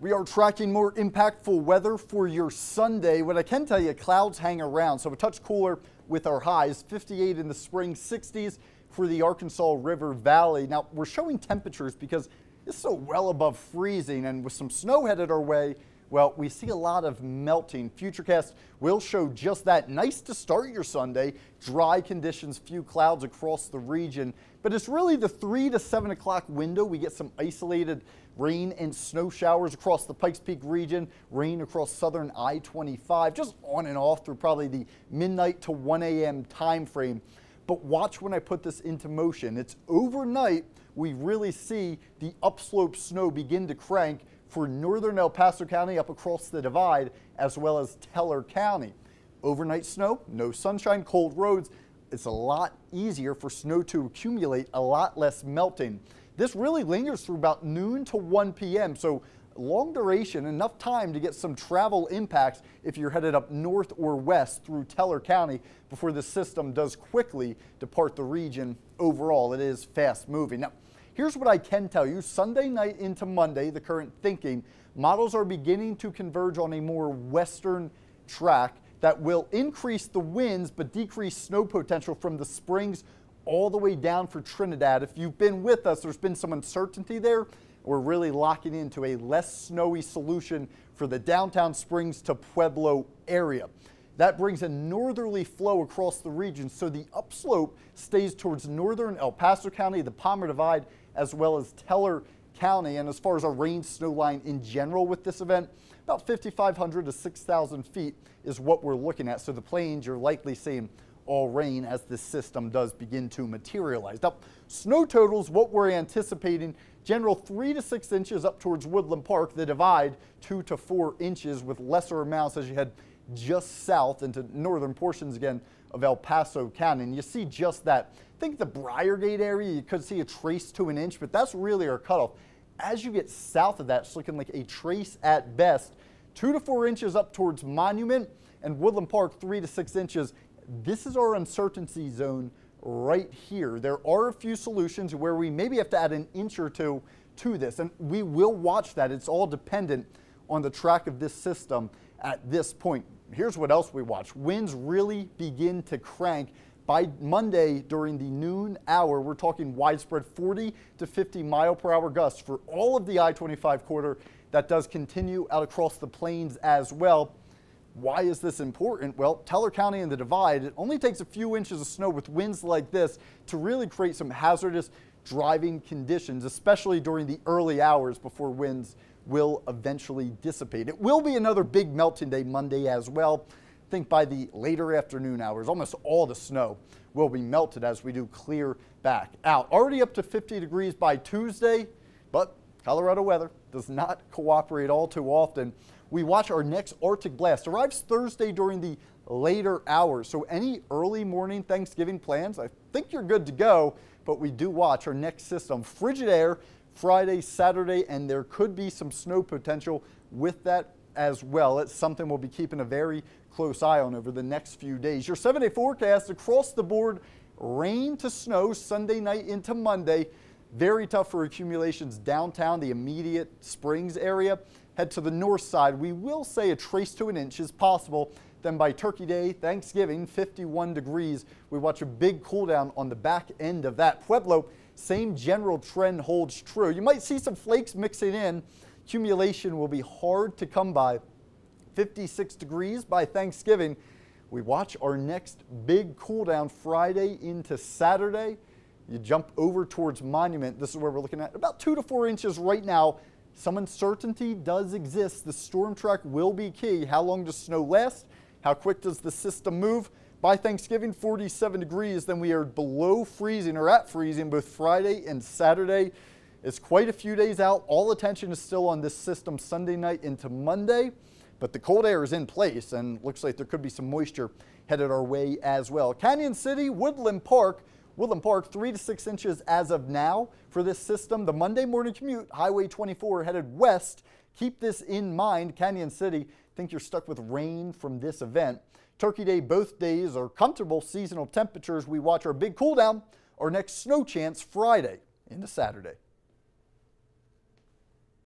We are tracking more impactful weather for your Sunday. What I can tell you, clouds hang around, so a touch cooler with our highs, 58 in the spring, 60s for the Arkansas River Valley. Now, we're showing temperatures because it's so well above freezing, and with some snow headed our way, well, we see a lot of melting. Futurecast will show just that. Nice to start your Sunday. Dry conditions, few clouds across the region. But it's really the 3 to 7 o'clock window. We get some isolated rain and snow showers across the Pikes Peak region, rain across southern I-25, just on and off through probably the midnight to 1 a.m. time frame. But watch when I put this into motion. It's overnight we really see the upslope snow begin to crank for northern El Paso County up across the divide, as well as Teller County. Overnight snow, no sunshine, cold roads. It's a lot easier for snow to accumulate, a lot less melting. This really lingers through about noon to 1 p.m. So long duration, enough time to get some travel impacts if you're headed up north or west through Teller County before the system does quickly depart the region. Overall, it is fast moving. Now, here's what I can tell you. Sunday night into Monday, the current thinking, models are beginning to converge on a more western track that will increase the winds but decrease snow potential from the Springs all the way down for Trinidad. If you've been with us, there's been some uncertainty there. We're really locking into a less snowy solution for the downtown Springs to Pueblo area. That brings a northerly flow across the region, so the upslope stays towards northern El Paso County, the Palmer Divide, as well as Teller County. And as far as our rain snow line in general with this event, about 5,500 to 6,000 feet is what we're looking at. So the plains, you're likely seeing all rain as this system does begin to materialize. Now, snow totals, what we're anticipating, general 3 to 6 inches up towards Woodland Park, the divide 2 to 4 inches with lesser amounts as you head just south into northern portions again of El Paso County. And you see just that. I think the Briargate area, you could see a trace to an inch, but that's really our cutoff. As you get south of that, it's looking like a trace at best. 2 to 4 inches up towards Monument, and Woodland Park 3 to 6 inches. This is our uncertainty zone right here. There are a few solutions where we maybe have to add an inch or two to this, and we will watch that. It's all dependent on the track of this system at this point. Here's what else we watch. Winds really begin to crank. By Monday during the noon hour, we're talking widespread 40 to 50 mile per hour gusts for all of the I-25 corridor. That does continue out across the plains as well. Why is this important? Well, Teller County and the divide, it only takes a few inches of snow with winds like this to really create some hazardous driving conditions, especially during the early hours before winds will eventually dissipate. It will be another big melting day Monday as well. I think by the later afternoon hours, almost all the snow will be melted as we do clear back out. Already up to 50 degrees by Tuesday, but Colorado weather does not cooperate all too often. We watch our next Arctic blast. Arrives Thursday during the later hours. So any early morning Thanksgiving plans, I think you're good to go, but we do watch our next system. Frigid air Friday, Saturday, and there could be some snow potential with that as well. It's something we'll be keeping a very close eye on over the next few days. Your 7-day forecast across the board, rain to snow Sunday night into Monday. Very tough for accumulations downtown, the immediate Springs area. Head to the north side. We will say a trace to an inch is possible. Then by Turkey Day, Thanksgiving, 51 degrees. We watch a big cool down on the back end of that. Pueblo, same general trend holds true. You might see some flakes mixing in. Accumulation will be hard to come by. 56 degrees by Thanksgiving. We watch our next big cool down Friday into Saturday. You jump over towards Monument. This is where we're looking at about 2 to 4 inches right now. Some uncertainty does exist. The storm track will be key. How long does snow last? How quick does the system move? By Thanksgiving, 47 degrees. Then we are below freezing or at freezing both Friday and Saturday. It's quite a few days out. All attention is still on this system Sunday night into Monday. But the cold air is in place and looks like there could be some moisture headed our way as well. Canyon City, Woodland Park. Woodland Park, 3 to 6 inches as of now for this system. The Monday morning commute, Highway 24 headed west. Keep this in mind. Canyon City, think you're stuck with rain from this event. Turkey Day, both days are comfortable seasonal temperatures. We watch our big cool down, our next snow chance Friday into Saturday.